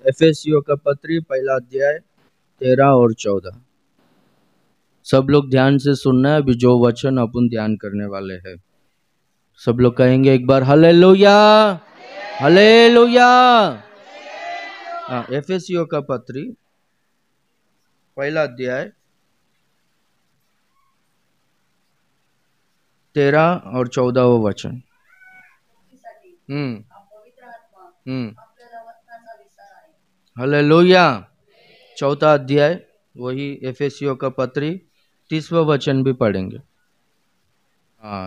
एफेसियों का पत्री पहला अध्याय 13 और 14। सब लोग ध्यान से सुनना है। अभी जो वचन अपन ध्यान करने वाले हैं, सब लोग कहेंगे एक बार हालेलुया, हालेलुया। एफेसियों का पत्री पहला अध्याय 13 और 14 वचन। हालेलुया। चौथा अध्याय वही एफेसियों का पत्री 30वां वचन भी पढ़ेंगे।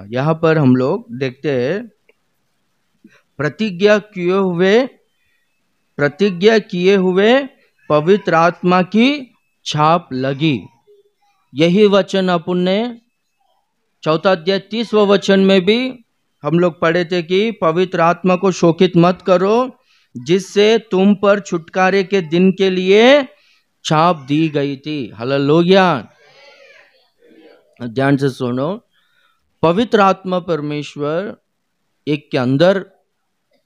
यहाँ पर हम लोग देखते हैं, प्रतिज्ञा किए हुए पवित्र आत्मा की छाप लगी। यही वचन अपन ने चौथा अध्याय 30वां वचन में भी हम लोग पढ़े थे कि पवित्र आत्मा को शोकित मत करो, जिससे तुम पर छुटकारे के दिन के लिए छाप दी गई थी। हालेलुया। ध्यान से सुनो। पवित्र आत्मा परमेश्वर एक के अंदर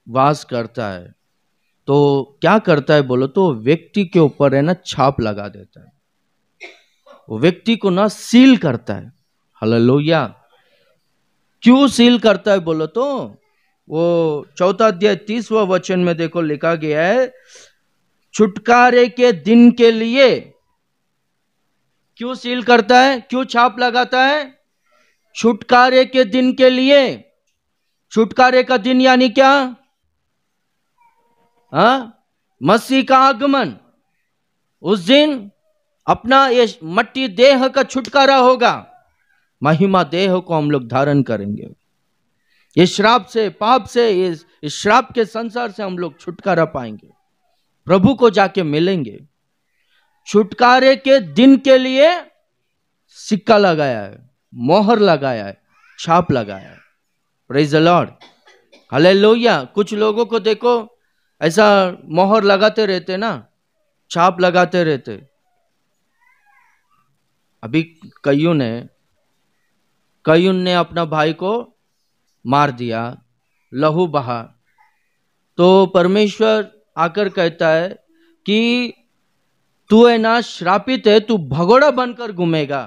वास करता है, तो क्या करता है बोलो तो व्यक्ति के ऊपर है ना छाप लगा देता है, वो व्यक्ति को ना सील करता है। हालेलुया। क्यों सील करता है बोलो तो वो चौथा अध्याय 30वां वचन में देखो लिखा गया है, छुटकारे के दिन के लिए। क्यों सील करता है, क्यों छाप लगाता है? छुटकारे के दिन के लिए। छुटकारे का दिन यानी क्या? मसीह का आगमन। उस दिन अपना ये मट्टी देह का छुटकारा होगा, महिमा देह को हम लोग धारण करेंगे। ये श्राप से, पाप से, इस श्राप के संसार से हम लोग छुटकारा पाएंगे, प्रभु को जाके मिलेंगे। छुटकारे के दिन के लिए सिक्का लगाया है, मोहर लगाया है, छाप लगाया है। Praise the Lord, hallelujah. कुछ लोगों को देखो ऐसा मोहर लगाते रहते ना, छाप लगाते रहते। अभी कय्यून ने अपना भाई को मार दिया, लहू बहा, तो परमेश्वर आकर कहता है कि तू है ना श्रापित है, तू भगोड़ा बनकर घूमेगा,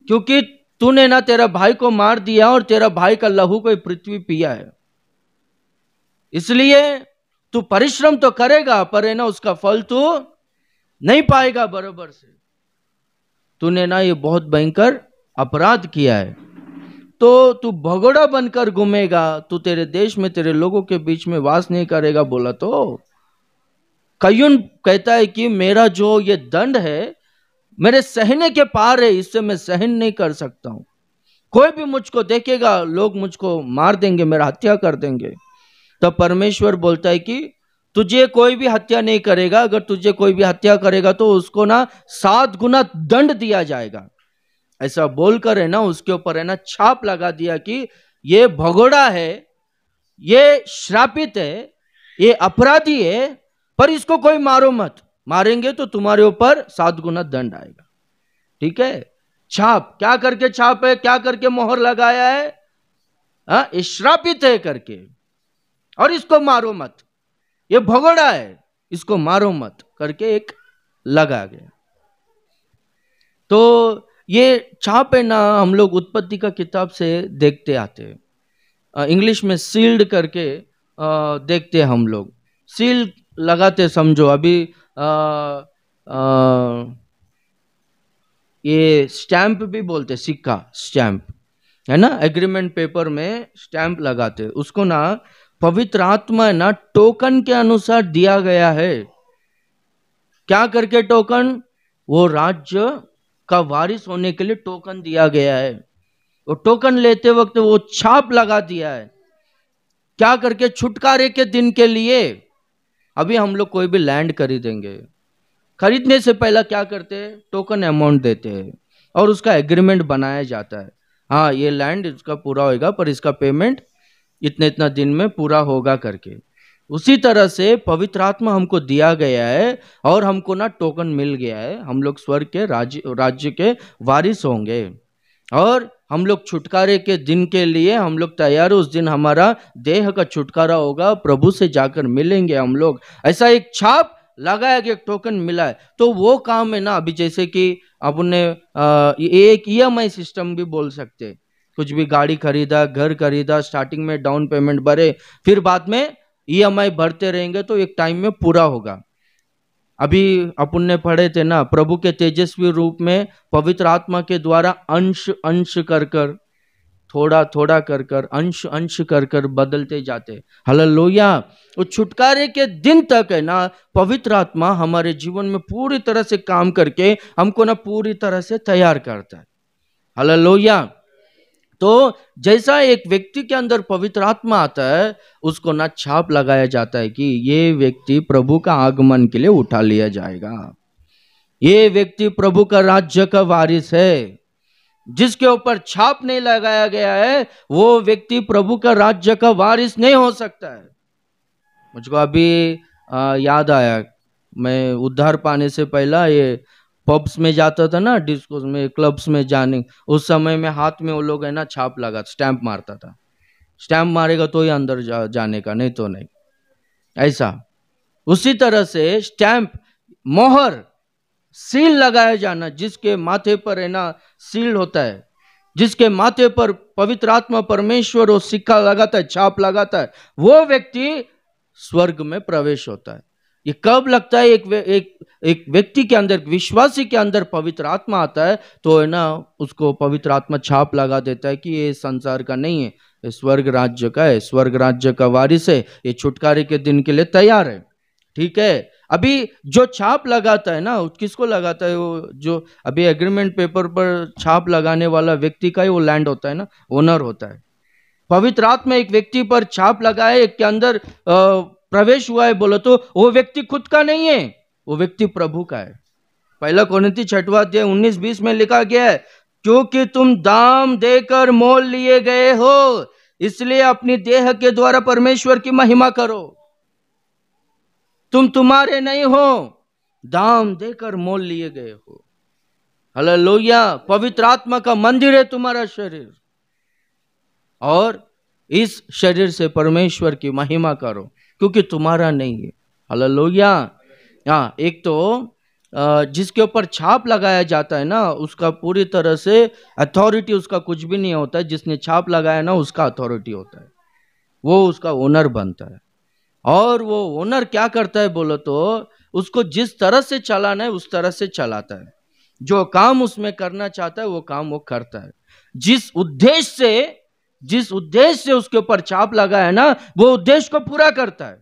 क्योंकि तूने ना तेरा भाई को मार दिया और तेरा भाई का लहू को पृथ्वी पिया है। इसलिए तू परिश्रम तो करेगा, पर है ना उसका फल तू नहीं पाएगा बराबर से। तूने ना ये बहुत भयंकर अपराध किया है, तो तू भगोड़ा बनकर घूमेगा, तू तेरे देश में, तेरे लोगों के बीच में वास नहीं करेगा। बोला तो कय्यून कहता है कि मेरा जो ये दंड है मेरे सहने के पार है, इससे मैं सहन नहीं कर सकता हूं। कोई भी मुझको देखेगा, लोग मुझको मार देंगे, मेरा हत्या कर देंगे। तब परमेश्वर बोलता है कि तुझे कोई भी हत्या नहीं करेगा, अगर तुझे कोई भी हत्या करेगा तो उसको ना 7 गुना दंड दिया जाएगा। ऐसा बोलकर है ना उसके ऊपर है ना छाप लगा दिया कि ये भगोड़ा है, ये श्रापित है, ये अपराधी है, पर इसको कोई मारो मत, मारेंगे तो तुम्हारे ऊपर 7 गुना दंड आएगा। ठीक है। छाप क्या करके छाप है, क्या करके मोहर लगाया है? श्रापित है करके, और इसको मारो मत, ये भगोड़ा है, इसको मारो मत करके एक लगा गया। तो ये छाप है ना हम लोग उत्पत्ति का किताब से देखते आते हैं। इंग्लिश में सील्ड करके देखते हैं हम लोग, सील लगाते समझो। अभी ये स्टैंप भी बोलते, सिक्का, स्टैंप है ना, एग्रीमेंट पेपर में स्टैंप लगाते, उसको ना पवित्र आत्मा ना टोकन के अनुसार दिया गया है। क्या करके टोकन? वो राज्य का वारिस होने के लिए टोकन दिया गया है। वो टोकन लेते वक्त वो छाप लगा दिया है। क्या करके? छुटकारे के दिन के लिए। अभी हम लोग कोई भी लैंड खरीदेंगे, खरीदने से पहला क्या करते हैं? टोकन अमाउंट देते हैं और उसका एग्रीमेंट बनाया जाता है। हाँ, ये लैंड इसका पूरा होगा, पर इसका पेमेंट इतने इतना दिन में पूरा होगा करके। उसी तरह से पवित्र आत्मा हमको दिया गया है और हमको ना टोकन मिल गया है। हम लोग स्वर्ग के राज्य के वारिस होंगे। और हम लोग छुटकारे के दिन के लिए हम लोग तैयार, उस दिन हमारा देह का छुटकारा होगा, प्रभु से जाकर मिलेंगे हम लोग। ऐसा एक छाप लगाया गया, एक टोकन मिला है। तो वो काम है ना, अभी जैसे कि आपने एक ईएमआई सिस्टम भी बोल सकते, कुछ भी गाड़ी खरीदा, घर खरीदा, स्टार्टिंग में डाउन पेमेंट भरे, फिर बाद में ईएमआई भरते रहेंगे तो एक टाइम में पूरा होगा। अभी अपन ने पढ़े थे ना, प्रभु के तेजस्वी रूप में पवित्र आत्मा के द्वारा अंश अंश कर कर, थोड़ा थोड़ा कर कर, अंश अंश कर कर बदलते जाते। हालेलुया। उस छुटकारे के दिन तक है ना, पवित्र आत्मा हमारे जीवन में पूरी तरह से काम करके हमको ना पूरी तरह से तैयार करता है। हालेलुया। तो जैसा एक व्यक्ति के अंदर पवित्र आत्मा आता है, उसको ना छाप लगाया जाता है कि ये व्यक्ति प्रभु का आगमन के लिए उठा लिया जाएगा, ये व्यक्ति प्रभु का राज्य का वारिस है। जिसके ऊपर छाप नहीं लगाया गया है, वो व्यक्ति प्रभु का राज्य का वारिस नहीं हो सकता है। मुझको अभी याद आया, मैं उद्धार पाने से पहला ये पब्स में जाता था ना, डिस्कोस में, क्लब्स में जाने, उस समय में हाथ में वो लोग है ना छाप लगा, स्टैंप मारता था। स्टैंप मारेगा तो ही अंदर जाने का, नहीं तो नहीं। ऐसा उसी तरह से स्टैंप, मोहर, सील लगाया जाना, जिसके माथे पर है ना सील होता है, जिसके माथे पर पवित्र आत्मा परमेश्वर वो सिक्का लगाता है, छाप लगाता है, वो व्यक्ति स्वर्ग में प्रवेश होता है। ये कब लगता है? एक व्यक्ति के अंदर, विश्वासी के अंदर पवित्र आत्मा आता है तो है ना, उसको पवित्र आत्मा छाप लगा देता है कि ये संसार का नहीं है, ये स्वर्ग राज्य का है, स्वर्ग राज्य का वारिस है, ये छुटकारे के दिन के लिए तैयार है। ठीक है। अभी जो छाप लगाता है ना, किसको लगाता है? वो जो अभी एग्रीमेंट पेपर पर छाप लगाने वाला व्यक्ति का ही वो लैंड होता है ना, ओनर होता है। पवित्र आत्मा एक व्यक्ति पर छाप लगाए, एक के अंदर प्रवेश हुआ है बोलो तो वो व्यक्ति खुद का नहीं है, वो व्यक्ति प्रभु का है। पहला कोरिन्थी 6वां अध्याय 19-20 में लिखा गया है, क्योंकि तुम दाम देकर मोल लिए गए हो, इसलिए अपनी देह के द्वारा परमेश्वर की महिमा करो। तुम तुम्हारे नहीं हो, दाम देकर मोल लिए गए हो। हालेलुया। पवित्र आत्मा का मंदिर है तुम्हारा शरीर, और इस शरीर से परमेश्वर की महिमा करो, क्योंकि तुम्हारा नहीं है। हालेलुया। हाँ, एक तो जिसके ऊपर छाप लगाया जाता है ना, उसका पूरी तरह से अथॉरिटी उसका कुछ भी नहीं होता है। जिसने छाप लगाया ना, उसका अथॉरिटी होता है, वो उसका ओनर बनता है। और वो ओनर क्या करता है बोलो तो, उसको जिस तरह से चलाना है उस तरह से चलाता है। जो काम उसमें करना चाहता है वो काम वो करता है। जिस उद्देश्य से उसके ऊपर छाप लगा है ना, वो उद्देश्य को पूरा करता है।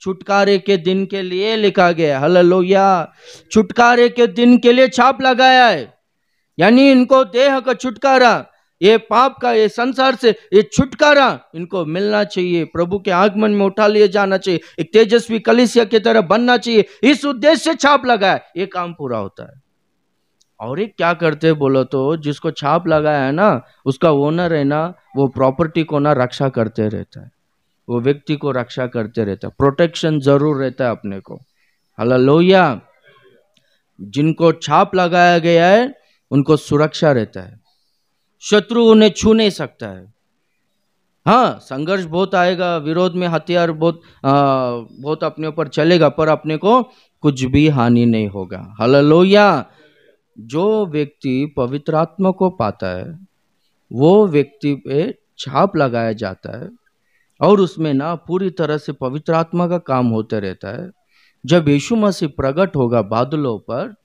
छुटकारे के दिन के लिए लिखा गया, हालेलुया। छुटकारे के दिन के लिए छाप लगाया है, यानी इनको देह का छुटकारा, ये पाप का, ये संसार से ये छुटकारा इनको मिलना चाहिए, प्रभु के आगमन में उठा लिए जाना चाहिए, एक तेजस्वी कलीसिया की तरह बनना चाहिए। इस उद्देश्य से छाप लगा है, ये काम पूरा होता है। और एक क्या करते हैं बोलो तो, जिसको छाप लगाया है ना, उसका ओनर है ना, वो प्रॉपर्टी को ना रक्षा करते रहता है, वो व्यक्ति को रक्षा करते रहता है, प्रोटेक्शन जरूर रहता है अपने को। हालेलुया। जिनको छाप लगाया गया है उनको सुरक्षा रहता है, शत्रु उन्हें छू नहीं सकता है। हाँ, संघर्ष बहुत आएगा, विरोध में हथियार बहुत अपने ऊपर चलेगा, पर अपने को कुछ भी हानि नहीं होगा। हालेलुया। जो व्यक्ति पवित्र आत्मा को पाता है, वो व्यक्ति पे छाप लगाया जाता है, और उसमें ना पूरी तरह से पवित्र आत्मा का काम होते रहता है। जब यीशु मसीह प्रकट होगा बादलों पर,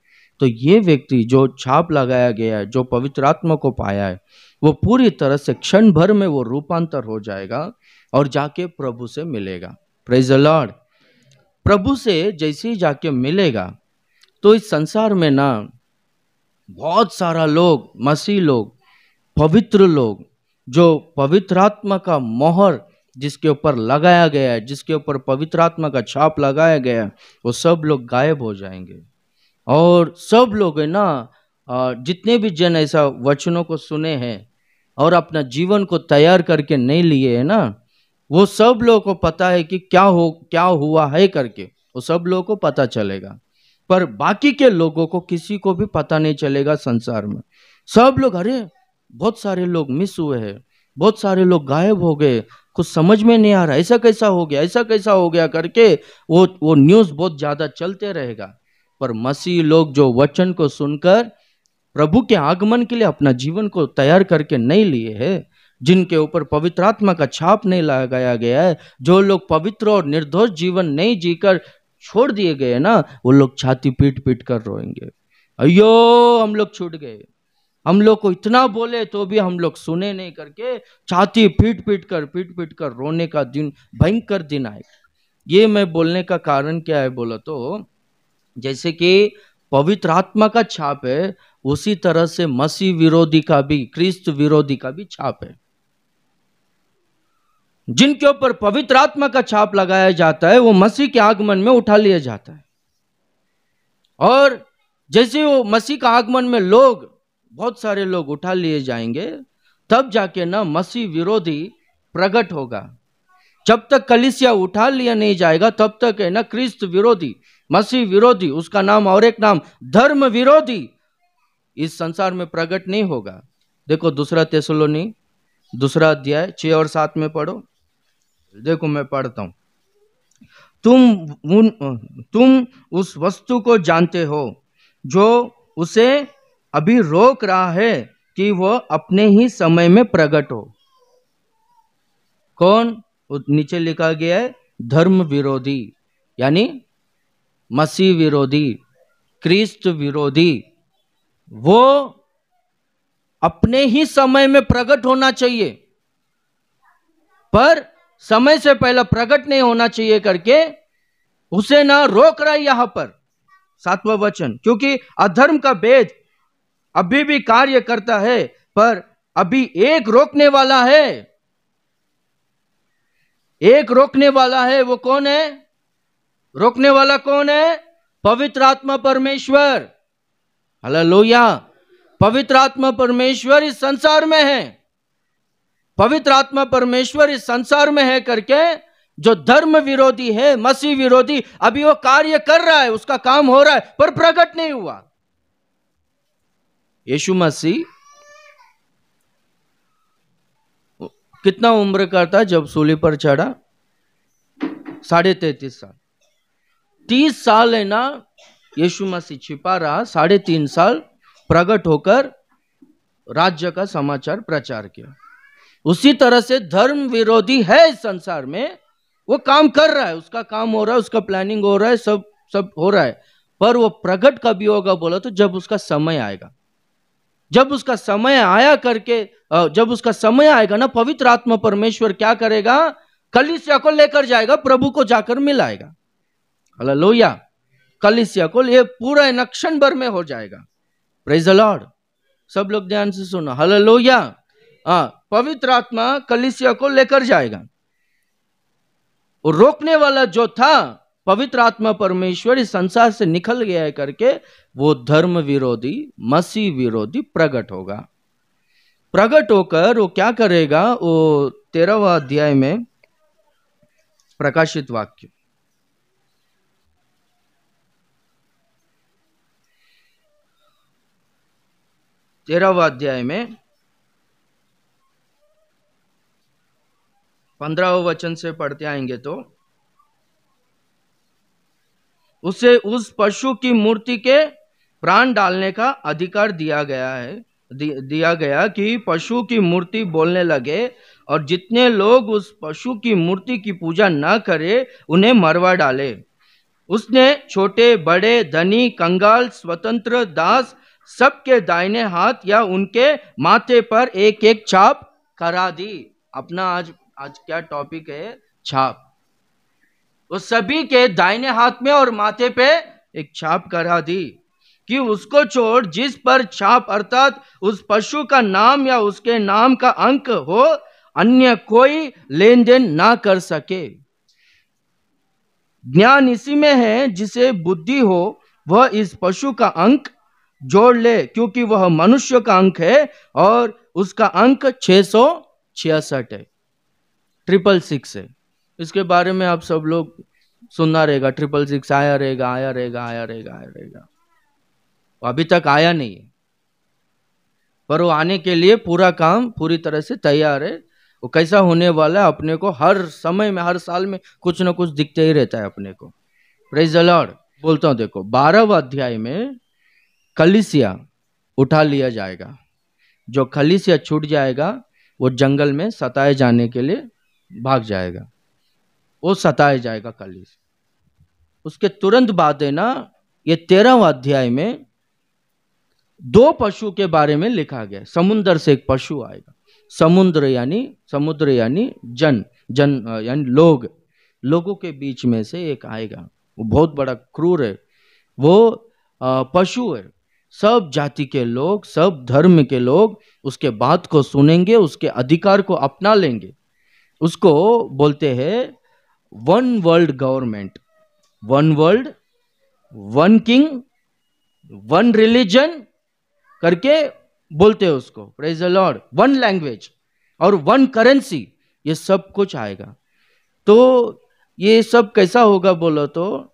तो ये व्यक्ति जो छाप लगाया गया है, जो पवित्र आत्मा को पाया है, वो पूरी तरह से क्षण भर में वो रूपांतर हो जाएगा और जाके प्रभु से मिलेगा। Praise the Lord. प्रभु से जैसे ही जाके मिलेगा, तो इस संसार में ना बहुत सारा लोग, मसीह लोग, पवित्र लोग, जो पवित्र आत्मा का मोहर जिसके ऊपर लगाया गया है, जिसके ऊपर पवित्र आत्मा का छाप लगाया गया है, वो सब लोग गायब हो जाएंगे। और सब लोग है ना, जितने भी जन ऐसा वचनों को सुने हैं और अपना जीवन को तैयार करके नहीं लिए है ना, वो सब लोगों को पता है कि क्या हुआ है करके, वो सब लोगों को पता चलेगा। पर बाकी के लोगों को किसी को भी पता नहीं चलेगा संसार में। सब लोग, अरे बहुत सारे लोग मिस हुए हैं, बहुत सारे लोग गायब हो गए, कुछ समझ में नहीं आ रहा ऐसा कैसा हो गया, ऐसा कैसा हो गया करके वो न्यूज़ बहुत ज्यादा चलते रहेगा। पर मसीह लोग जो वचन को सुनकर प्रभु के आगमन के लिए अपना जीवन को तैयार करके नहीं लिए हैं, जिनके ऊपर पवित्र आत्मा का छाप नहीं लगाया गया है, जो लोग पवित्र और निर्दोष जीवन नहीं जीकर छोड़ दिए गए ना, वो लोग छाती पीट पीट कर रोएंगे, अयो हम लोग छूट गए, हम लोग को इतना बोले तो भी हम लोग सुने नहीं करके छाती पीट पीट कर रोने का दिन, भयंकर दिन आएगा। ये मैं बोलने का कारण क्या है बोला तो, जैसे कि पवित्र आत्मा का छाप है, उसी तरह से मसीह विरोधी का भी, क्रिस्त विरोधी का भी छाप है। जिनके ऊपर पवित्र आत्मा का छाप लगाया जाता है वो मसीह के आगमन में उठा लिया जाता है। और जैसे वो मसीह का आगमन में लोग, बहुत सारे लोग उठा लिए जाएंगे, तब जाके ना मसीह विरोधी प्रकट होगा। जब तक कलीसिया उठा लिया नहीं जाएगा तब तक है ना क्रिस्त विरोधी, मसीह विरोधी, उसका नाम और एक नाम धर्म विरोधी, इस संसार में प्रकट नहीं होगा। देखो दूसरा थिस्सलुनी दूसरा अध्याय 6 और 7 में पढ़ो। देखो मैं पढ़ता हूं। तुम उस वस्तु को जानते हो जो उसे अभी रोक रहा है कि वह अपने ही समय में प्रकट हो। कौन? नीचे लिखा गया है धर्म विरोधी, यानी मसीह विरोधी, क्रिस्त विरोधी। वो अपने ही समय में प्रकट होना चाहिए, पर समय से पहले प्रकट नहीं होना चाहिए करके उसे ना रोक रहा है यहां पर 7वां वचन, क्योंकि अधर्म का भेद अभी भी कार्य करता है, पर अभी एक रोकने वाला है, एक रोकने वाला है। वो कौन है? रोकने वाला कौन है? पवित्र आत्मा परमेश्वर। हालेलुया। पवित्र आत्मा परमेश्वर इस संसार में है, पवित्र आत्मा परमेश्वर इस संसार में है करके जो धर्म विरोधी है, मसीह विरोधी, अभी वो कार्य कर रहा है, उसका काम हो रहा है, पर प्रकट नहीं हुआ। यीशु मसीह कितना उम्र का था जब सूली पर चढ़ा? 33.5 साल। 30 साल है ना यीशु मसीह छिपा रहा, 3.5 साल प्रकट होकर राज्य का समाचार प्रचार किया। उसी तरह से धर्म विरोधी है इस संसार में, वो काम कर रहा है, उसका काम हो रहा है, उसका प्लानिंग हो रहा है, सब हो रहा है, पर वो प्रकट कभी होगा बोला तो जब उसका समय आएगा। जब उसका समय आया करके, जब उसका समय आएगा ना, पवित्र आत्मा परमेश्वर क्या करेगा? कलीसिया को लेकर जाएगा, प्रभु को जाकर मिलाएगा। हालेलुया। कलीसिया को ये पूरा एक क्षण भर में हो जाएगा। Praise the Lord. सब लोग ध्यान से सुनो। हालेलुया। पवित्र आत्मा कलीसिया को लेकर जाएगा। और रोकने वाला जो था पवित्र आत्मा परमेश्वर इस संसार से निकल गया है करके, वो धर्म विरोधी, मसीह विरोधी प्रकट होगा। प्रकट होकर वो क्या करेगा? वो 13वां अध्याय में प्रकाशित वाक्य, 13वां अध्याय में 15वें वचन से पढ़ते आएंगे तो, उसे उस पशु की मूर्ति के प्राण डालने का अधिकार दिया गया कि पशु की मूर्ति बोलने लगे, और जितने लोग उस पशु की मूर्ति की पूजा न करे उन्हें मरवा डाले। उसने छोटे बड़े, धनी कंगाल, स्वतंत्र, दास, सबके दाहिने हाथ या उनके माथे पर एक एक छाप करा दी। अपना आज क्या टॉपिक है? छाप। उस सभी के दाहिने हाथ में और माथे पे एक छाप करा दी कि उसको छोड़ जिस पर छाप अर्थात उस पशु का नाम या उसके नाम का अंक हो, अन्य कोई लेन देन ना कर सके। ज्ञान इसी में है, जिसे बुद्धि हो वह इस पशु का अंक जोड़ ले, क्योंकि वह मनुष्य का अंक है और उसका अंक 666 है, 666 है। इसके बारे में आप सब लोग सुनना रहेगा, 666 आया रहेगा। अभी तक आया नहीं है। पर वो आने के लिए पूरा काम पूरी तरह से तैयार है। वो कैसा होने वाला है अपने को हर समय में, हर साल में कुछ ना कुछ दिखते ही रहता है अपने को। Praise the Lord. बोलता हूं, देखो 12वें अध्याय में कलीसिया उठा लिया जाएगा। जो कलीसिया छूट जाएगा वो जंगल में सताए जाने के लिए भाग जाएगा, वो सताए जाएगा कलीसिया। उसके तुरंत बाद है ना, ये 13वें अध्याय में दो पशु के बारे में लिखा गया। समुद्र से एक पशु आएगा। समुद्र यानी जन यानी लोगों के बीच में से एक आएगा। वो बहुत बड़ा क्रूर है, वो पशु है। सब जाति के लोग, सब धर्म के लोग उसके बात को सुनेंगे, उसके अधिकार को अपना लेंगे। उसको बोलते हैं one world government, one world, one king, one religion करके बोलते हैं उसको। Praise the Lord. One language और वन करेंसी, ये सब कुछ आएगा। तो ये सब कैसा होगा बोलो तो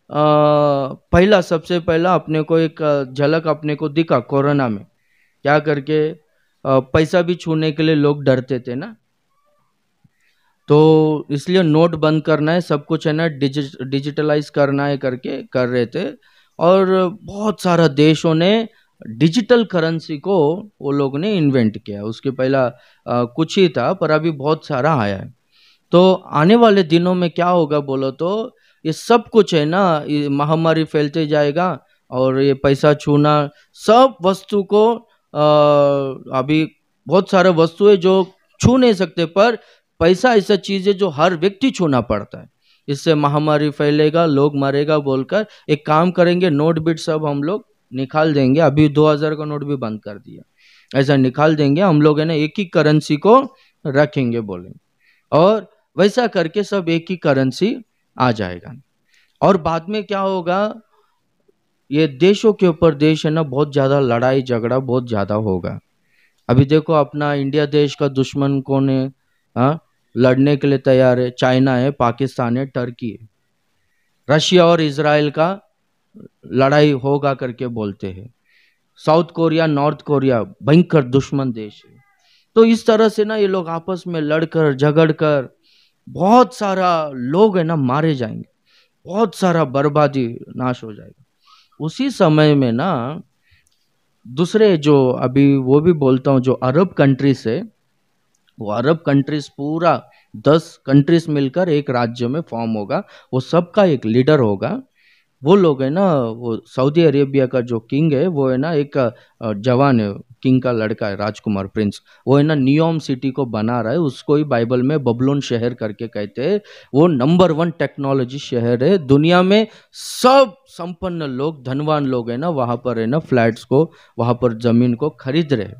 पहला, सबसे पहला अपने को एक झलक अपने को दिखा कोरोना में, क्या करके पैसा भी छूने के लिए लोग डरते थे ना, तो इसलिए नोट बंद करना है, सब कुछ है ना डिजिटलाइज करना है करके कर रहे थे। और बहुत सारा देशों ने डिजिटल करेंसी को वो लोग ने इन्वेंट किया। उसके पहला कुछ ही था, पर अभी बहुत सारा आया है। तो आने वाले दिनों में क्या होगा बोलो तो ये सब कुछ है ना, ये महामारी फैलते जाएगा और ये पैसा छूना, सब वस्तु को अभी बहुत सारे वस्तु है जो छू नहीं सकते, पर पैसा ऐसा चीज है जो हर व्यक्ति छूना पड़ता है। इससे महामारी फैलेगा, लोग मरेगा बोलकर एक काम करेंगे, नोट बिट सब हम लोग निकाल देंगे। अभी 2000 का नोट भी बंद कर दिया, ऐसा निकाल देंगे हम लोग है ना, एक ही करेंसी को रखेंगे बोलेंगे, और वैसा करके सब एक ही करेंसी आ जाएगा। और बाद में क्या होगा, ये देशों के ऊपर देश है ना बहुत ज्यादा लड़ाई झगड़ा बहुत ज्यादा होगा। अभी देखो अपना इंडिया देश का दुश्मन कौन है? हाँ, लड़ने के लिए तैयार है, चाइना है, पाकिस्तान है, टर्की है। रशिया और इजराइल का लड़ाई होगा करके बोलते हैं। साउथ कोरिया, नॉर्थ कोरिया भयंकर दुश्मन देश है। तो इस तरह से ना ये लोग आपस में लड़कर झगड़कर बहुत सारा लोग है ना मारे जाएंगे, बहुत सारा बर्बादी नाश हो जाएगा। उसी समय में ना दूसरे जो अभी वो भी बोलता हूँ, जो अरब कंट्रीज है, वो अरब कंट्रीज पूरा 10 कंट्रीज मिलकर एक राज्य में फॉर्म होगा। वो सबका एक लीडर होगा। वो लोग है ना, वो सऊदी अरेबिया का जो किंग है वो है ना एक जवान है, किंग का लड़का है, राजकुमार प्रिंस। वो है ना नियोम सिटी को बना रहा है, उसको ही बाइबल में बबलोन शहर करके कहते हैं। वो नंबर 1 टेक्नोलॉजी शहर है दुनिया में। सब संपन्न लोग, धनवान लोग है ना वहां पर है ना फ्लैट्स को, वहां पर जमीन को खरीद रहे।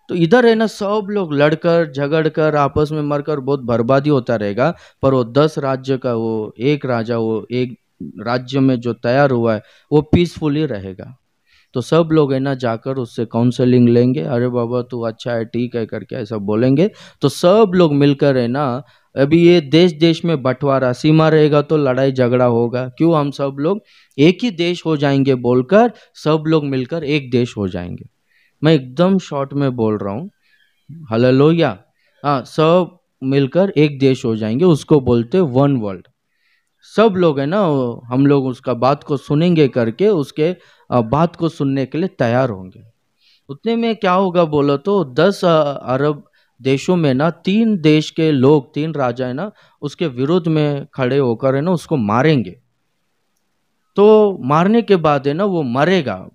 तो इधर है ना सब लोग लड़कर झगड़कर आपस में मरकर बहुत बर्बादी होता रहेगा। पर वो 10 राज्य का वो एक राजा, वो एक राज्य में जो तैयार हुआ है वो पीसफुली रहेगा। तो सब लोग है ना जाकर उससे काउंसलिंग लेंगे, अरे बाबा तू अच्छा है, ठीक है करके ऐसा बोलेंगे। तो सब लोग मिलकर है ना, अभी ये देश देश में बंटवारा, सीमा रहेगा तो लड़ाई झगड़ा होगा, क्यों हम सब लोग एक ही देश हो जाएंगे बोलकर सब लोग मिलकर एक देश हो जाएंगे। मैं एकदम शॉर्ट में बोल रहा हूँ, हालेलुया। हाँ, सब मिलकर एक देश हो जाएंगे, उसको बोलते वन वर्ल्ड। सब लोग है ना, हम लोग उसका बात को सुनेंगे करके उसके बात को सुनने के लिए तैयार होंगे। उतने में क्या होगा बोलो तो 10 अरब देशों में ना 3 देश के लोग, 3 राजा है ना उसके विरोध में खड़े होकर है ना उसको मारेंगे। तो मारने के बाद है ना वो मरेगा,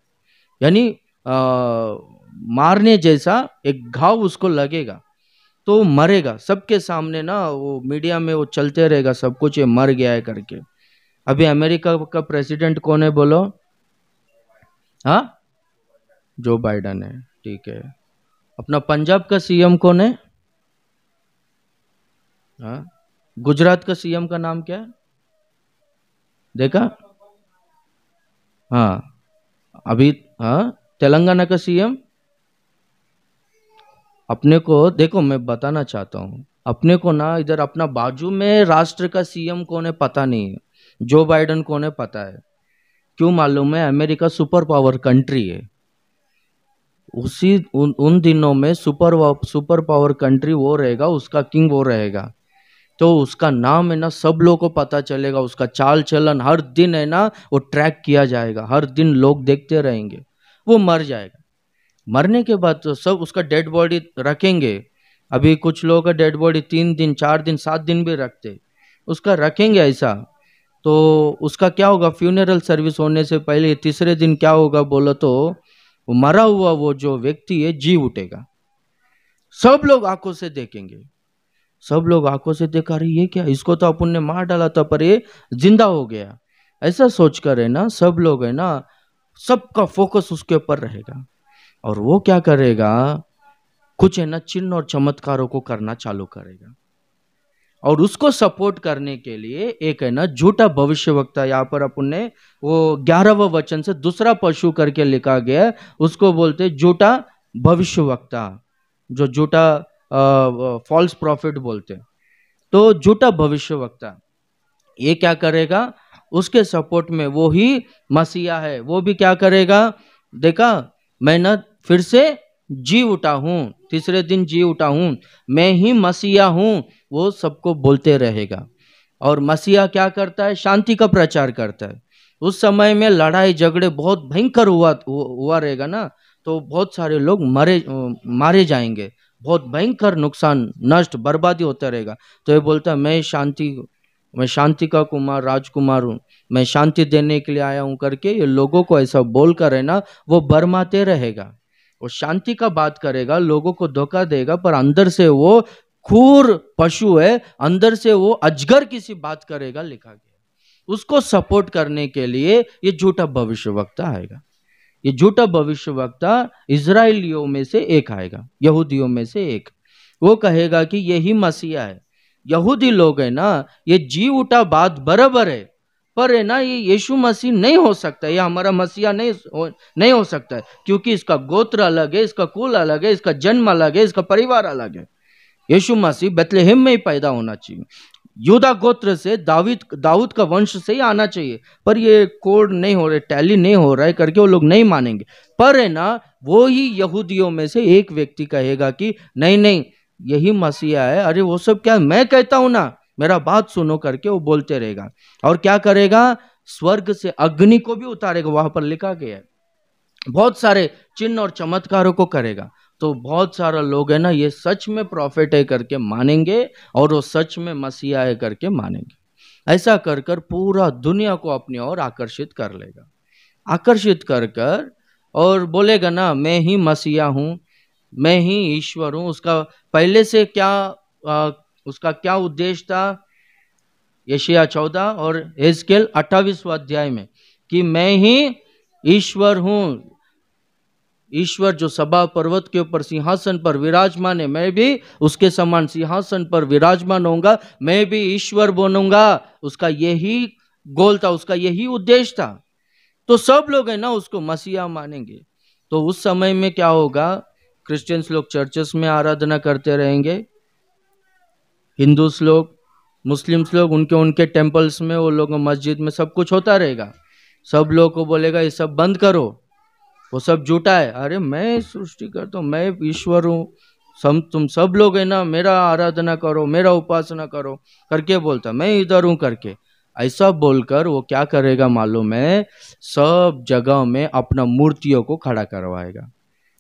यानी मारने जैसा एक घाव उसको लगेगा तो मरेगा। सबके सामने ना वो मीडिया में वो चलते रहेगा सब कुछ, ये मर गया है करके। अभी अमेरिका का प्रेसिडेंट कौन है बोलो? हाँ, जो बाइडन है, ठीक है। अपना पंजाब का सीएम कौन है? हाँ, गुजरात का सीएम का नाम क्या है देखा? हाँ, अभी हाँ, तेलंगाना का सीएम। अपने को देखो, मैं बताना चाहता हूँ, अपने को ना इधर अपना बाजू में राष्ट्र का सीएम कौन है पता नहीं है, जो बाइडन कौन है पता है। क्यों मालूम है? अमेरिका सुपर पावर कंट्री है। उन दिनों में सुपर पावर कंट्री वो रहेगा, उसका किंग वो रहेगा। तो उसका नाम है ना सब लोगों को पता चलेगा, उसका चाल चलन हर दिन है ना वो ट्रैक किया जाएगा, हर दिन लोग देखते रहेंगे। वो मर जाएगा, मरने के बाद तो सब उसका डेड बॉडी रखेंगे। अभी कुछ लोगों का डेड बॉडी 3 दिन 4 दिन 7 दिन भी रखते, उसका रखेंगे ऐसा। तो उसका क्या होगा, फ्यूनरल सर्विस होने से पहले तीसरे दिन क्या होगा बोलो तो, वो मरा हुआ वो जो व्यक्ति है जी उठेगा। सब लोग आंखों से देखेंगे, सब लोग आंखों से देखा, रही ये क्या, इसको तो अपन ने मार डाला था पर ये जिंदा हो गया। ऐसा सोचकर है ना सब लोग है ना, सबका फोकस उसके ऊपर रहेगा। और वो क्या करेगा, कुछ है ना चिन्ह और चमत्कारों को करना चालू करेगा। और उसको सपोर्ट करने के लिए एक है ना झूठा भविष्यवक्ता, यहाँ पर अपन ने वो 11वें वचन से दूसरा पशु करके लिखा गया है, उसको बोलते झूठा भविष्यवक्ता, जो झूठा फॉल्स प्रॉफिट बोलते। तो झूठा भविष्यवक्ता ये क्या करेगा, उसके सपोर्ट में वो ही मसीहा है, वो भी क्या करेगा, देखा मैं ना फिर से जी उठा हूं, तीसरे दिन जी उठा हूं, मैं ही मसीहा हूं, वो सबको बोलते रहेगा। और मसीहा क्या करता है, शांति का प्रचार करता है। उस समय में लड़ाई झगड़े बहुत भयंकर हुआ रहेगा ना, तो बहुत सारे लोग मारे जाएंगे, बहुत भयंकर नुकसान नष्ट बर्बादी होता रहेगा। तो ये बोलता है मैं शांति का कुमार राजकुमार हूँ, मैं शांति देने के लिए आया हूँ करके ये लोगों को ऐसा बोलकर है ना वो बरमाते रहेगा। वो शांति का बात करेगा, लोगों को धोखा देगा, पर अंदर से वो खूर पशु है, अंदर से वो अजगर किसी बात करेगा, लिखा गया। उसको सपोर्ट करने के लिए ये झूठा भविष्यवक्ता आएगा। ये झूठा भविष्यवक्ता इजराइलियों में से एक आएगा, यहूदियों में से एक। वो कहेगा कि यही मसीहा है। यहूदी लोग है ना, ये जी उठा बात बराबर है, पर है ना ये यीशु मसीह नहीं हो सकता, ये हमारा मसीहा नहीं हो सकता है, क्योंकि इसका गोत्र अलग है, इसका कुल अलग है, इसका जन्म अलग है, इसका परिवार अलग है। यीशु मसीह बेथलेहेम में ही पैदा होना चाहिए, यूदा गोत्र से, दाऊद का वंश से ही आना चाहिए, पर ये कोड नहीं हो रहे, टैली नहीं हो रहा है करके वो लोग नहीं मानेंगे। पर है ना वो ही यहूदियों में से एक व्यक्ति कहेगा कि नहीं नहीं यही मसीहा है। अरे वो सब क्या, मैं कहता हूं ना, मेरा बात सुनो करके वो बोलते रहेगा। और क्या करेगा, स्वर्ग से अग्नि को भी उतारेगा, वहां पर लिखा गया है, बहुत सारे चिन्ह और चमत्कारों को करेगा। तो बहुत सारा लोग है ना ये सच में प्रॉफिट है करके मानेंगे, और वो सच में मसीहा है करके मानेंगे। ऐसा कर कर पूरा दुनिया को अपनी ओर आकर्षित कर लेगा, आकर्षित कर कर, और बोलेगा ना मैं ही मसीहा हूं, मैं ही ईश्वर हूं। उसका पहले से क्या उसका क्या उद्देश्य था, यशायाह 14 और एजकेल 28वां अध्याय में, कि मैं ही ईश्वर हूं, ईश्वर जो सभा पर्वत के ऊपर सिंहासन पर विराजमान है, मैं भी उसके समान सिंहासन पर विराजमान होऊंगा, मैं भी ईश्वर बनूंगा। उसका यही गोल था, उसका यही उद्देश्य था। तो सब लोग है ना उसको मसीहा मानेंगे। तो उस समय में क्या होगा, क्रिश्चियंस लोग चर्चेस में आराधना करते रहेंगे, हिंदूस लोग, मुस्लिम्स लोग उनके उनके टेम्पल्स में, वो लोग मस्जिद में, सब कुछ होता रहेगा। सब लोग को बोलेगा ये सब बंद करो, वो सब झूठा है। अरे मैं सृष्टि करता हूँ, मैं ईश्वर हूँ, तुम सब लोग है ना मेरा आराधना करो, मेरा उपासना करो करके बोलता, मैं इधर हूँ करके। ऐसा बोलकर वो क्या करेगा मालूम है, सब जगह में अपना मूर्तियों को खड़ा करवाएगा।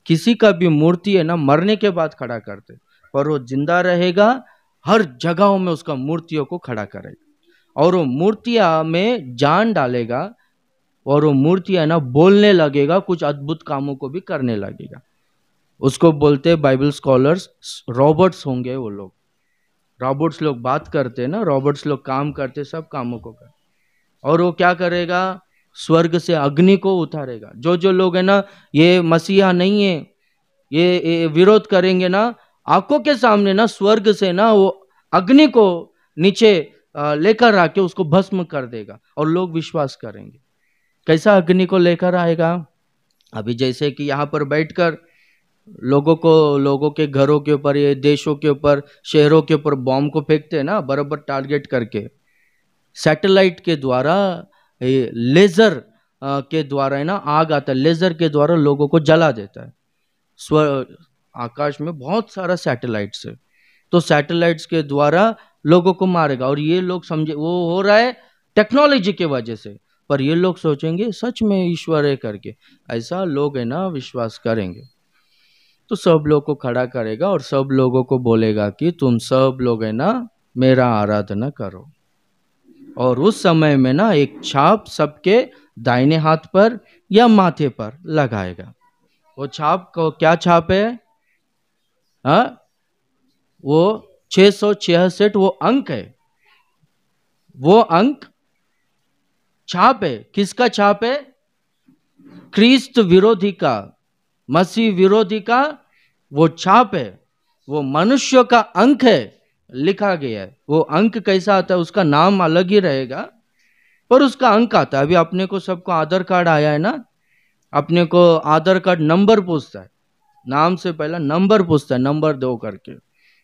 किसी का भी मूर्ति है ना मरने के बाद खड़ा करते, पर वो जिंदा रहेगा, हर जगहों में उसका मूर्तियों को खड़ा करेगा, और वो मूर्तियां में जान डालेगा, और वो मूर्तियां ना बोलने लगेगा, कुछ अद्भुत कामों को भी करने लगेगा। उसको बोलते हैं बाइबल स्कॉलर्स रॉबर्ट्स होंगे वो लोग। रॉबर्ट्स लोग बात करते हैं ना, रॉबर्ट्स लोग काम करते, सब कामों को कर। और वो क्या करेगा, स्वर्ग से अग्नि को उतारेगा। जो जो लोग है ना ये मसीहा नहीं है, ये विरोध करेंगे ना, आंखों के सामने ना स्वर्ग से ना वो अग्नि को नीचे लेकर आके उसको भस्म कर देगा, और लोग विश्वास करेंगे। कैसा अग्नि को लेकर आएगा, अभी जैसे कि यहाँ पर बैठकर लोगों के घरों के ऊपर, ये देशों के ऊपर, शहरों के ऊपर बॉम्ब को फेंकते हैं ना, बराबर टारगेट करके, सैटेलाइट के द्वारा, लेजर के द्वारा है ना आग आता है, लेजर के द्वारा लोगों को जला देता है। स्व आकाश में बहुत सारा सैटेलाइट्स है, तो सैटेलाइट्स के द्वारा लोगों को मारेगा। और ये लोग समझे वो हो रहा है टेक्नोलॉजी के वजह से, पर ये लोग सोचेंगे सच में ईश्वर है करके, ऐसा लोग है ना विश्वास करेंगे। तो सब लोग को खड़ा करेगा और सब लोगों को बोलेगा कि तुम सब लोग है ना मेरा आराधना करो। और उस समय में ना एक छाप सबके दाहिने हाथ पर या माथे पर लगाएगा। वो छाप को क्या छाप है? हाँ, वो 666 वो अंक है, वो अंक छाप है। किसका छाप है? ख्रिस्त विरोधी का, मसीह विरोधी का वो छाप है। वो मनुष्य का अंक है, लिखा गया है। वो अंक कैसा आता है, उसका नाम अलग ही रहेगा, पर उसका अंक आता है। अभी अपने को सबको आधार कार्ड आया है ना, अपने को आधार कार्ड नंबर पूछता है, नाम से पहला नंबर पूछता है, नंबर दो करके,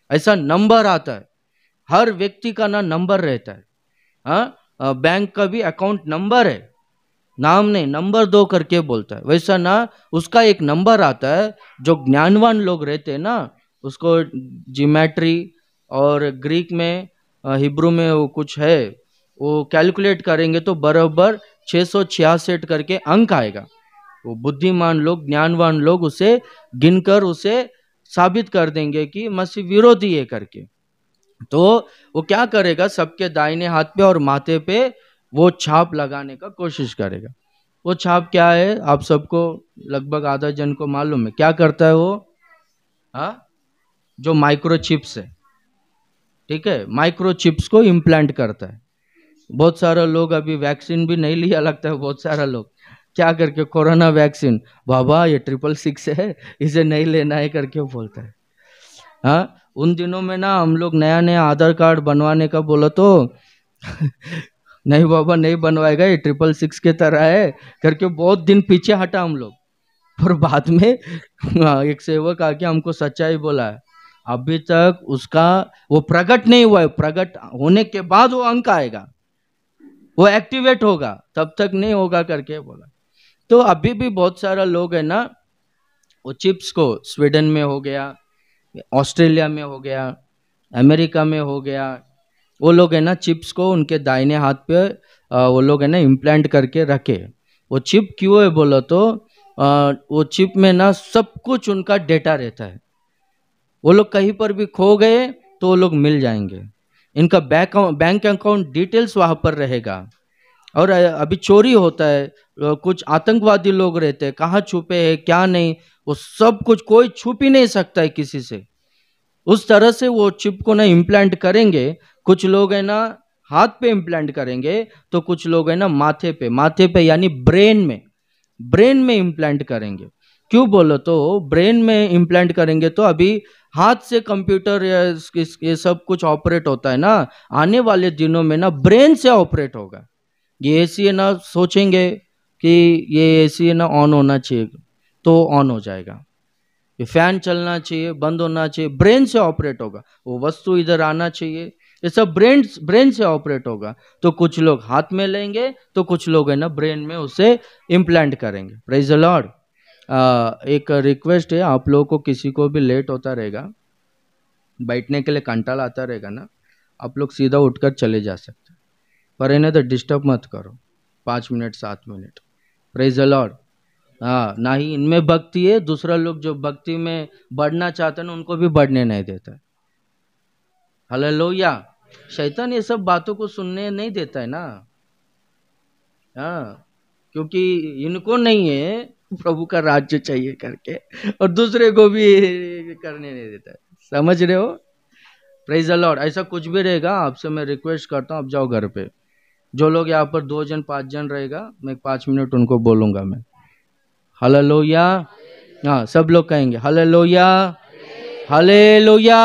ऐसा नंबर आता है। हर व्यक्ति का ना नंबर रहता है। हाँ, बैंक का भी अकाउंट नंबर है, नाम नहीं, नंबर दो करके बोलता है। वैसा ना उसका एक नंबर आता है। जो ज्ञानवान लोग रहते हैं ना, उसको जियोमेट्री और ग्रीक में, हिब्रू में वो कुछ है, वो कैलकुलेट करेंगे तो बराबर 666 करके अंक आएगा। वो बुद्धिमान लोग, ज्ञानवान लोग उसे गिनकर उसे साबित कर देंगे कि मसीह विरोधी है करके। तो वो क्या करेगा, सबके दाहिने हाथ पे और माथे पे वो छाप लगाने का कोशिश करेगा। वो छाप क्या है, आप सबको लगभग आधा जन को मालूम है क्या करता है वो? हाँ, जो माइक्रोचिप्स है, ठीक है, माइक्रोचिप्स को इम्प्लांट करता है। बहुत सारा लोग अभी वैक्सीन भी नहीं लिया लगता है, बहुत सारा लोग क्या करके, कोरोना वैक्सीन, बाबा ये 666 है, इसे नहीं लेना है करके बोलता है। हाँ, उन दिनों में ना हम लोग नया नया आधार कार्ड बनवाने का बोला तो नहीं बाबा नहीं बनवाएगा, ये 666 के तरह है करके बहुत दिन पीछे हटा हम लोग। पर बाद में एक सेवक आके हमको सच्चाई बोला है, अभी तक उसका वो प्रकट नहीं हुआ है, प्रकट होने के बाद वो अंक आएगा, वो एक्टिवेट होगा, तब तक नहीं होगा करके बोला। तो अभी भी बहुत सारा लोग है ना, वो चिप्स को स्वीडन में हो गया, ऑस्ट्रेलिया में हो गया, अमेरिका में हो गया, वो लोग है ना चिप्स को उनके दाहिने हाथ पे वो लोग है ना इम्प्लांट करके रखे। वो चिप क्यों है बोला तो वो चिप में ना सब कुछ उनका डेटा रहता है। वो लोग कहीं पर भी खो गए तो वो लोग मिल जाएंगे, इनका बैंक अकाउंट डिटेल्स वहाँ पर रहेगा। और अभी चोरी होता है, कुछ आतंकवादी लोग रहते हैं, कहाँ छुपे हैं क्या नहीं, वो सब कुछ कोई छुप ही नहीं सकता है किसी से। उस तरह से वो चिप को ना इम्प्लांट करेंगे। कुछ लोग है ना हाथ पे इम्प्लांट करेंगे, तो कुछ लोग है ना माथे पे यानी ब्रेन में इम्प्लांट करेंगे। क्यों बोलो तो ब्रेन में इम्प्लांट करेंगे तो अभी हाथ से कंप्यूटर या ये सब कुछ ऑपरेट होता है ना, आने वाले दिनों में ना ब्रेन से ऑपरेट होगा। ये एसी है ना, सोचेंगे कि ये एसी है ना ऑन होना चाहिए तो ऑन हो जाएगा, ये फैन चलना चाहिए बंद होना चाहिए, ब्रेन से ऑपरेट होगा। वो वस्तु इधर आना चाहिए, ये सब ब्रेन से ऑपरेट होगा। तो कुछ लोग हाथ में लेंगे तो कुछ लोग है ना ब्रेन में उसे इम्प्लांट करेंगे। Praise the Lord. एक रिक्वेस्ट है, आप लोगों को किसी को भी लेट होता रहेगा, बैठने के लिए कंटाल आता रहेगा ना, आप लोग सीधा उठकर चले जा सकते, पर इन्हें तो डिस्टर्ब मत करो 5 minute 7 minute. Praise the Lord. हाँ, ना ही इनमें भक्ति है, दूसरा लोग जो भक्ति में बढ़ना चाहते हैं ना उनको भी बढ़ने नहीं देता है। हालेलुया। शैतान ये सब बातों को सुनने नहीं देता है ना। हाँ, क्योंकि इनको नहीं है प्रभु का राज्य चाहिए करके, और दूसरे को भी करने नहीं देता है। समझ रहे हो? Praise the Lord. ऐसा कुछ भी रहेगा आपसे मैं रिक्वेस्ट करता हूँ, आप जाओ घर पे। जो लोग यहाँ पर 2 जन 5 जन रहेगा, मैं 5 मिनट उनको बोलूंगा मैं। हालेलुया। हाँ, सब लोग कहेंगे हालेलुया, हालेलुया।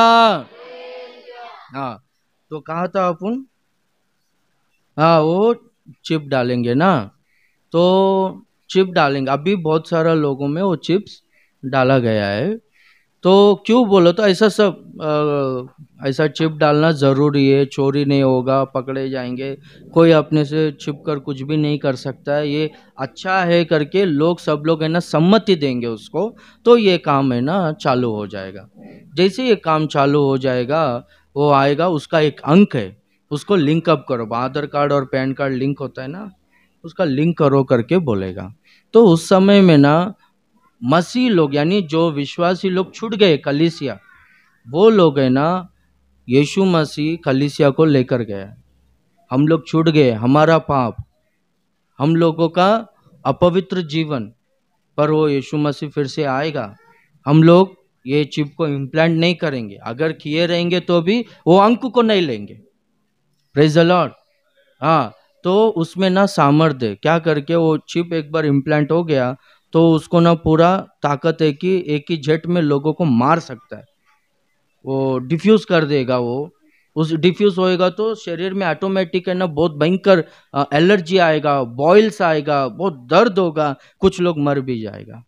हाँ, तो कहा था अपन? हाँ, वो चिप डालेंगे ना, तो चिप डालेंगे। अभी बहुत सारा लोगों में वो चिप्स डाला गया है। तो क्यों बोलो तो ऐसा सब ऐसा चिप डालना ज़रूरी है, चोरी नहीं होगा, पकड़े जाएंगे, कोई अपने से छिप कर कुछ भी नहीं कर सकता है, ये अच्छा है करके लोग सब लोग है ना सम्मति देंगे उसको, तो ये काम है ना चालू हो जाएगा। जैसे ये काम चालू हो जाएगा, वो आएगा, उसका एक अंक है, उसको लिंक अप करो, आधार कार्ड और पैन कार्ड लिंक होता है ना, उसका लिंक करो करके बोलेगा। तो उस समय में ना मसीह लोग यानी जो विश्वासी लोग छूट गए कलीसिया, वो लोग है ना, यीशु मसीह कलीसिया को लेकर गया। हम लोग छूट गए, हमारा पाप, हम लोगों का अपवित्र जीवन, पर वो यीशु मसीह फिर से आएगा। हम लोग ये चिप को इम्प्लांट नहीं करेंगे, अगर किए रहेंगे तो भी वो अंक को नहीं लेंगे। Praise the Lord. हाँ, तो उसमें ना सामर्थ्य क्या करके वो चिप एक बार इम्प्लांट हो गया तो उसको ना पूरा ताकत है कि एक ही झट में लोगों को मार सकता है, वो डिफ्यूज कर देगा। वो उस डिफ्यूज होएगा तो शरीर में ऑटोमेटिक है ना बहुत भयंकर एलर्जी आएगा, बॉइल्स आएगा, बहुत दर्द होगा, कुछ लोग मर भी जाएगा।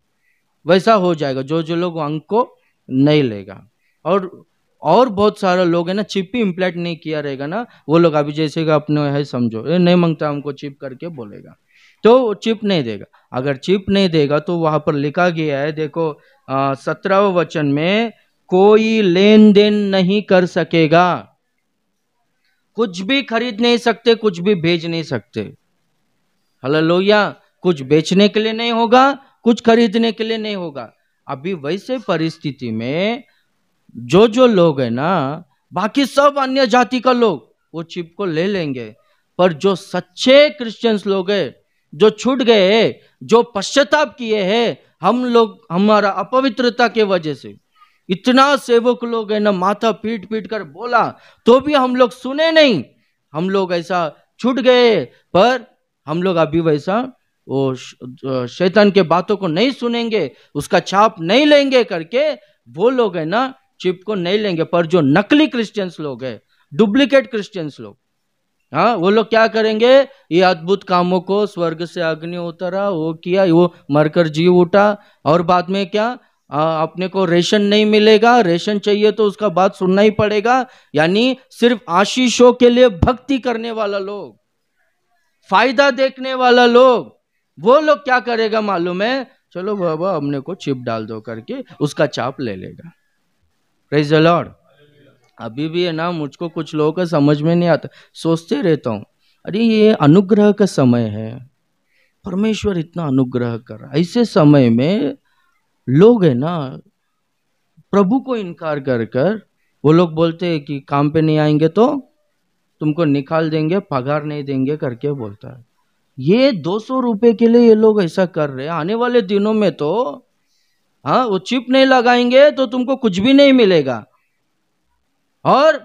वैसा हो जाएगा जो जो लोग अंक को नहीं लेगा। और बहुत सारे लोग है ना चिप ही इम्प्लांट नहीं किया रहेगा ना, वो लोग अभी जैसे कि अपने है समझो ये नहीं मांगता हमको चिप करके बोलेगा, तो चिप नहीं देगा। अगर चिप नहीं देगा तो वहां पर लिखा गया है, देखो 17वें वचन में, कोई लेन देन नहीं कर सकेगा, कुछ भी खरीद नहीं सकते, कुछ भी भेज नहीं सकते। हालेलुया। कुछ बेचने के लिए नहीं होगा, कुछ खरीदने के लिए नहीं होगा। अभी वैसे परिस्थिति में जो जो लोग है ना, बाकी सब अन्य जाति का लोग वो चिप को ले लेंगे, पर जो सच्चे क्रिश्चियंस लोग हैं, जो छूट गए, जो पश्चाताप किए हैं, हम लोग हमारा अपवित्रता के वजह से इतना सेवक लोग है ना माथा पीट पीट कर बोला तो भी हम लोग सुने नहीं, हम लोग ऐसा छूट गए, पर हम लोग अभी वैसा वो शैतान के बातों को नहीं सुनेंगे, उसका छाप नहीं लेंगे करके वो लोग है ना चिप को नहीं लेंगे। पर जो नकली क्रिश्चियंस लोग हैं, डुप्लीकेट क्रिश्चियंस लोग, हाँ, वो लोग क्या करेंगे, ये अद्भुत कामों को, स्वर्ग से अग्नि उतरा, वो किया, वो मरकर जी उठा, और बाद में क्या, अपने को रेशन नहीं मिलेगा, रेशन चाहिए तो उसका बात सुनना ही पड़ेगा। यानी सिर्फ आशीषों के लिए भक्ति करने वाला लोग, फायदा देखने वाला लोग, वो लोग क्या करेगा मालूम है, चलो बाबा हमने को चिप डाल दो करके उसका चाप ले लेगा। Praise the Lord. अभी भी है ना मुझको कुछ लोगों का समझ में नहीं आता, सोचते रहता हूँ, अरे ये अनुग्रह का समय है, परमेश्वर इतना अनुग्रह कर रहा है, ऐसे समय में लोग है ना प्रभु को इनकार कर कर वो लोग बोलते हैं कि काम पे नहीं आएंगे तो तुमको निकाल देंगे, पगार नहीं देंगे करके बोलता है। ये 200 रुपए के लिए ये लोग ऐसा कर रहे हैं। आने वाले दिनों में तो हाँ, वो चिप नहीं लगाएंगे तो तुमको कुछ भी नहीं मिलेगा और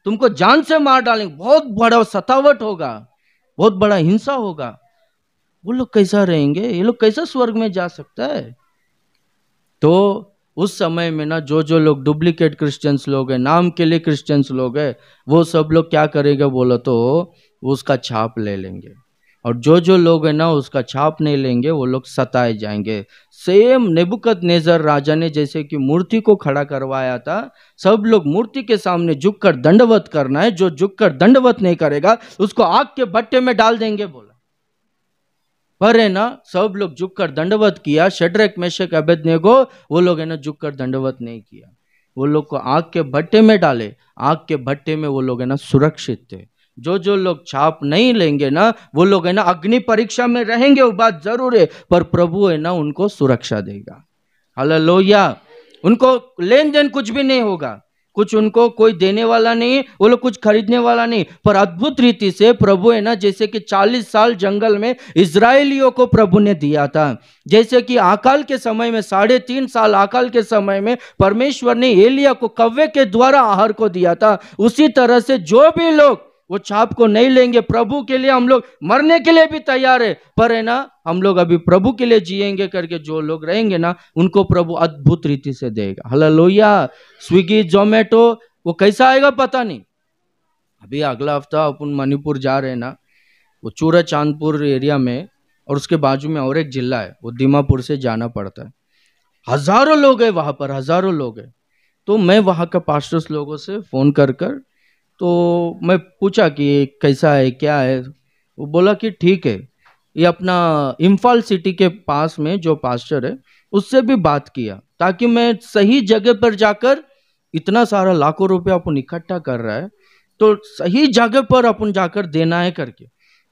तुमको जान से मार डालेंगे, बहुत बड़ा सतावट होगा, बहुत बड़ा हिंसा होगा। वो लोग कैसा रहेंगे, ये लोग कैसा स्वर्ग में जा सकता है। तो उस समय में ना जो जो लोग डुप्लीकेट क्रिश्चियंस लोग हैं, नाम के लिए क्रिश्चियंस लोग हैं, वो सब लोग क्या करेंगे बोलो तो उसका छाप ले लेंगे, और जो जो लोग हैं ना उसका छाप नहीं लेंगे वो लोग सताए जाएंगे। सेम नेबुकदनेस्सर राजा ने जैसे कि मूर्ति को खड़ा करवाया था, सब लोग मूर्ति के सामने झुककर दंडवत करना है, जो झुककर दंडवत नहीं करेगा उसको आग के भट्टे में डाल देंगे बोला। पर है ना सब लोग झुककर दंडवत किया, शड्रक मेशक अबेदनेगो वो लोग है ना झुककर दंडवत नहीं किया, वो लोग को आग के भट्टे में डाले, आग के भट्टे में वो लोग है ना सुरक्षित थे। जो जो लोग छाप नहीं लेंगे ना वो लोग है ना अग्नि परीक्षा में रहेंगे, वो बात जरूर है, पर प्रभु है ना उनको सुरक्षा देगा। हालेलुया। उनको लेन देन कुछ भी नहीं होगा, कुछ उनको कोई देने वाला नहीं, वो लोग कुछ खरीदने वाला नहीं, पर अद्भुत रीति से प्रभु है ना जैसे कि 40 साल जंगल में इजराइलियों को प्रभु ने दिया था, जैसे कि आकाल के समय में 3.5 साल आकाल के समय में परमेश्वर ने एलिया को कव्वे के द्वारा आहार को दिया था, उसी तरह से जो भी लोग वो छाप को नहीं लेंगे, प्रभु के लिए हम लोग मरने के लिए भी तैयार है, पर है ना हम लोग अभी प्रभु के लिए जिएंगे करके जो लोग रहेंगे ना उनको प्रभु अद्भुत रीति से देगा। हालेलुया। स्विगी जोमेटो वो कैसा आएगा पता नहीं। अभी अगला हफ्ता अपन मणिपुर जा रहे हैं ना, वो चूरा चांदपुर एरिया में, और उसके बाजू में और एक जिला है, वो दीमापुर से जाना पड़ता है। हजारों लोग है वहां पर, हजारों लोग है। तो मैं वहाँ का पास्टर्स लोगों से फ़ोन कर कर तो मैं पूछा कि ये कैसा है क्या है। वो बोला कि ठीक है, ये अपना इम्फाल सिटी के पास में जो पास्टर है उससे भी बात किया, ताकि मैं सही जगह पर जाकर, इतना सारा लाखों रुपया अपन इकट्ठा कर रहा है तो सही जगह पर अपन जाकर देना है करके।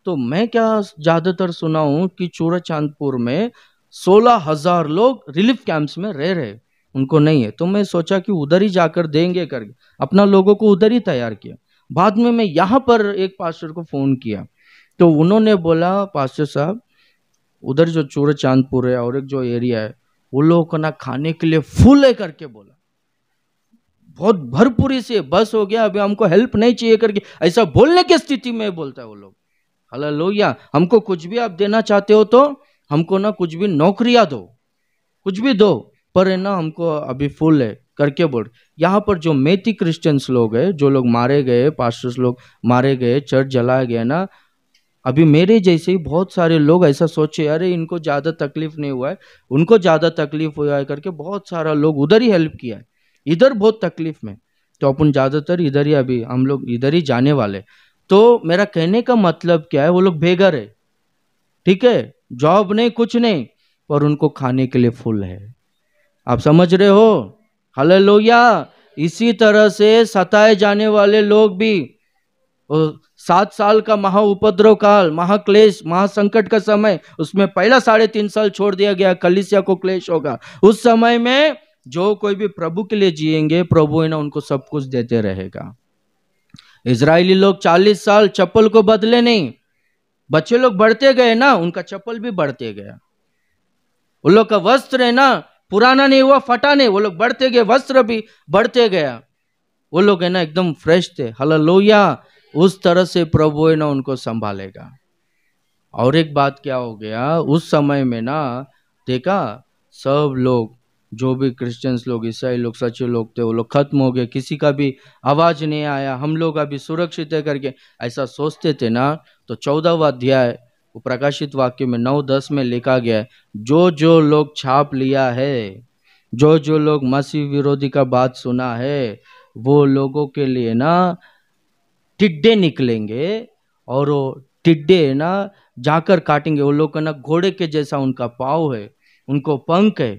तो मैं क्या ज्यादातर सुना हूं कि चूरा चांदपुर में 16,000 लोग रिलीफ कैंप्स में रह रहे, उनको नहीं है। तो मैं सोचा कि उधर ही जाकर देंगे करके अपना लोगों को उधर ही तैयार किया। बाद में मैं यहाँ पर एक पास्टर को फोन किया तो उन्होंने बोला, पास्टर साहब उधर जो चूरा चांदपुर है और एक जो एरिया है वो लोगों को ना खाने के लिए फुल है करके बोला, बहुत भरपूरी से बस हो गया, अभी हमको हेल्प नहीं चाहिए करके ऐसा बोलने की स्थिति में बोलता है वो लोग। हालेलुया। हमको कुछ भी आप देना चाहते हो तो हमको ना कुछ भी नौकरियां दो, कुछ भी दो, पर है ना हमको अभी फुल है करके बोल। यहाँ पर जो मेथी क्रिश्चियंस लोग हैं, जो लोग मारे गए, पास्टर्स लोग मारे गए, चर्च जलाया गया ना, अभी मेरे जैसे ही बहुत सारे लोग ऐसा सोचे अरे इनको ज्यादा तकलीफ नहीं हुआ है, उनको ज्यादा तकलीफ हुआ है करके बहुत सारा लोग उधर ही हेल्प किया है, इधर बहुत तकलीफ में। तो अपन ज्यादातर इधर ही, अभी हम लोग इधर ही जाने वाले। तो मेरा कहने का मतलब क्या है, वो लोग बेघर है, ठीक है, जॉब नहीं कुछ नहीं, पर उनको खाने के लिए फुल है। आप समझ रहे हो? हालेलुया। इसी तरह से सताए जाने वाले लोग भी, 7 साल का महा उपद्रव काल, महाक्लेश, महासंकट का समय, उसमें पहला 3.5 साल छोड़ दिया गया, कलीसिया को क्लेश होगा। उस समय में जो कोई भी प्रभु के लिए जिएंगे, प्रभु है ना उनको सब कुछ देते रहेगा। इजरायली लोग 40 साल चप्पल को बदले नहीं, बच्चे लोग बढ़ते गए ना, उनका चप्पल भी बढ़ते गया। उन लोग का वस्त्र है ना पुराना नहीं हुआ, फटा नहीं, वो लोग बढ़ते गए, वस्त्र भी बढ़ते गया। वो लोग है ना एकदम फ्रेश थे। हालेलुया। उस तरह से प्रभु है ना उनको संभालेगा। और एक बात क्या हो गया, उस समय में ना देखा सब लोग, जो भी क्रिश्चियंस लोग, ईसाई लोग, सच्चे लोग थे, वो लोग खत्म हो गए, किसी का भी आवाज नहीं आया, हम लोग अभी सुरक्षित है करके ऐसा सोचते थे ना। तो 14वां अध्याय वो प्रकाशित वाक्य में 9-10 में लिखा गया है, जो जो लोग छाप लिया है, जो जो लोग मसीह विरोधी का बात सुना है, वो लोगों के लिए ना टिड्डे निकलेंगे, और वो टिड्डे ना जाकर काटेंगे। वो लोग का ना घोड़े के जैसा उनका पाँव है, उनको पंख है,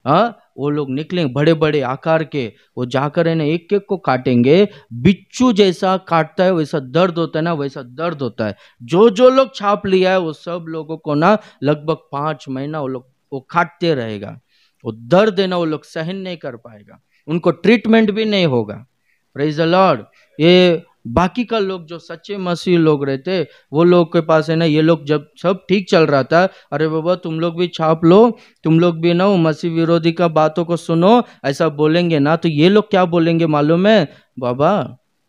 हाँ, वो लोग निकलेंगे बड़े बड़े आकार के, वो जाकर है ना एक एक को काटेंगे। बिच्छू जैसा काटता है वैसा दर्द होता है ना, वैसा दर्द होता है। जो जो लोग छाप लिया है वो सब लोगों को ना लगभग 5 महीना वो लोग वो काटते रहेगा। वो दर्द है ना वो लोग सहन नहीं कर पाएगा, उनको ट्रीटमेंट भी नहीं होगा। Praise the Lord. ये बाकी का लोग जो सच्चे मसीह लोग रहते, वो लोग के पास है ना, ये लोग जब सब ठीक चल रहा था, अरे बाबा तुम लोग भी छाप लो, तुम लोग भी ना वो मसीह विरोधी का बातों को सुनो, ऐसा बोलेंगे ना, तो ये लोग क्या बोलेंगे मालूम है? बाबा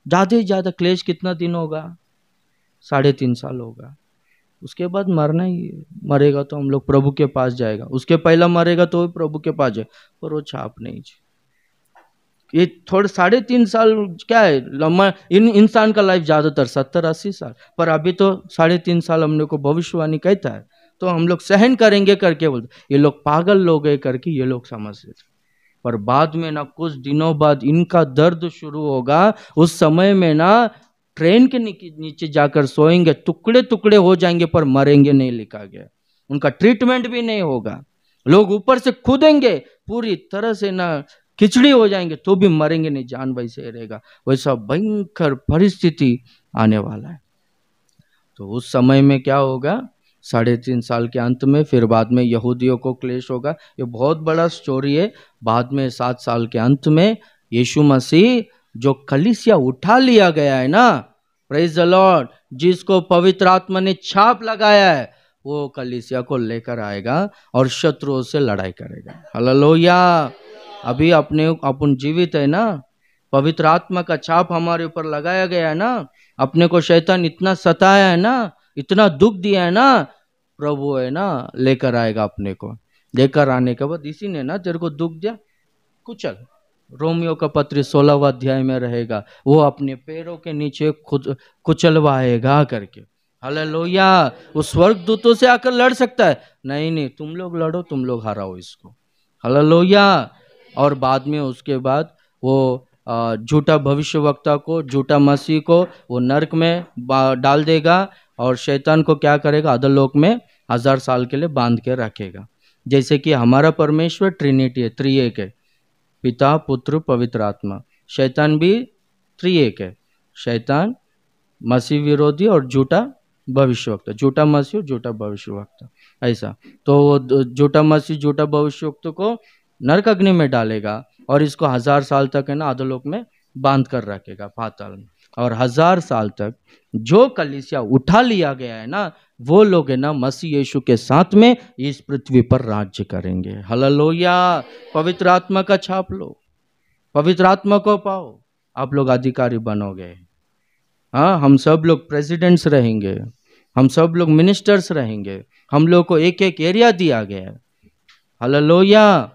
ज्यादा ही ज्यादा क्लेश कितना दिन होगा? 3.5 साल होगा, उसके बाद मरना ही है। मरेगा तो हम लोग प्रभु के पास जाएगा, उसके पहला मरेगा तो प्रभु के पास जाए, पर वो छाप नहीं। ये थोड़े 3.5 साल क्या है लम्बा, इंसान का लाइफ ज्यादातर 70-80 साल, पर अभी तो 3.5 साल हमने को भविष्यवाणी कहता है, तो हम लोग सहन करेंगे करके बोलते। ये लोग पागल लोग है करके ये लोग समझते थे, पर बाद में ना कुछ दिनों बाद इनका दर्द शुरू होगा। उस समय में ना ट्रेन के नीचे जाकर सोएंगे, टुकड़े टुकड़े हो जाएंगे, पर मरेंगे नहीं, लिखा गया। उनका ट्रीटमेंट भी नहीं होगा, लोग ऊपर से कूदेंगे पूरी तरह से ना खिचड़ी हो जाएंगे, तो भी मरेंगे नहीं, जान वैसे रहेगा। वैसा भयंकर परिस्थिति आने वाला है। तो उस समय में क्या होगा? 3.5 साल के अंत में, फिर बाद में यहूदियों को क्लेश होगा। ये बहुत बड़ा स्टोरी है। बाद में 7 साल के अंत में यीशु मसीह जो कलीसिया उठा लिया गया है ना, प्रेज द लॉर्ड, जिसको पवित्र आत्मा ने छाप लगाया है, वो कलीसिया को लेकर आएगा और शत्रुओं से लड़ाई करेगा। हालेलुया। अभी अपन जीवित है ना, पवित्र आत्मा का छाप हमारे ऊपर लगाया गया है ना, अपने को शैतान इतना सताया है ना, इतना दुख दिया है ना, प्रभु है ना लेकर आएगा अपने को। लेकर आने के बाद इसी ने ना तेरे को दुख दिया, कुचल। रोमियो का पत्र 16वां अध्याय में रहेगा, वो अपने पैरों के नीचे खुद कुचलवाएगा करके। हालेलुया। वो स्वर्गदूतों से आकर लड़ सकता है? नहीं नहीं, तुम लोग लड़ो, तुम लोग हराओ इसको। हालेलुया। और बाद में उसके बाद वो झूठा भविष्यवक्ता को, झूठा मसीह को वो नरक में डाल देगा, और शैतान को क्या करेगा, अधोलोक में 1000 साल के लिए बांध के रखेगा। जैसे कि हमारा परमेश्वर ट्रिनिटी है, त्रिएक है, पिता पुत्र पवित्र आत्मा। शैतान भी त्रिएक है, शैतान मसीह विरोधी और झूठा भविष्यवक्ता, झूठा मसीह झूठा भविष्यवक्ता, ऐसा। तो झूठा मसीह झूठा भविष्यवक्ता को नरक अग्नि में डालेगा, और इसको 1000 साल तक है ना अधोलोक में बांध कर रखेगा, पाताल में। और 1000 साल तक जो कलीसिया उठा लिया गया है ना, वो लोग है ना मसीह यीशु के साथ में इस पृथ्वी पर राज्य करेंगे। हालेलुया। पवित्र आत्मा का छाप लो, पवित्र आत्मा को पाओ, आप लोग अधिकारी बनोगे। हाँ, हम सब लोग प्रेसिडेंट्स रहेंगे, हम सब लोग मिनिस्टर्स रहेंगे, हम लोग को एक एक एरिया दिया गया है। हालेलुया।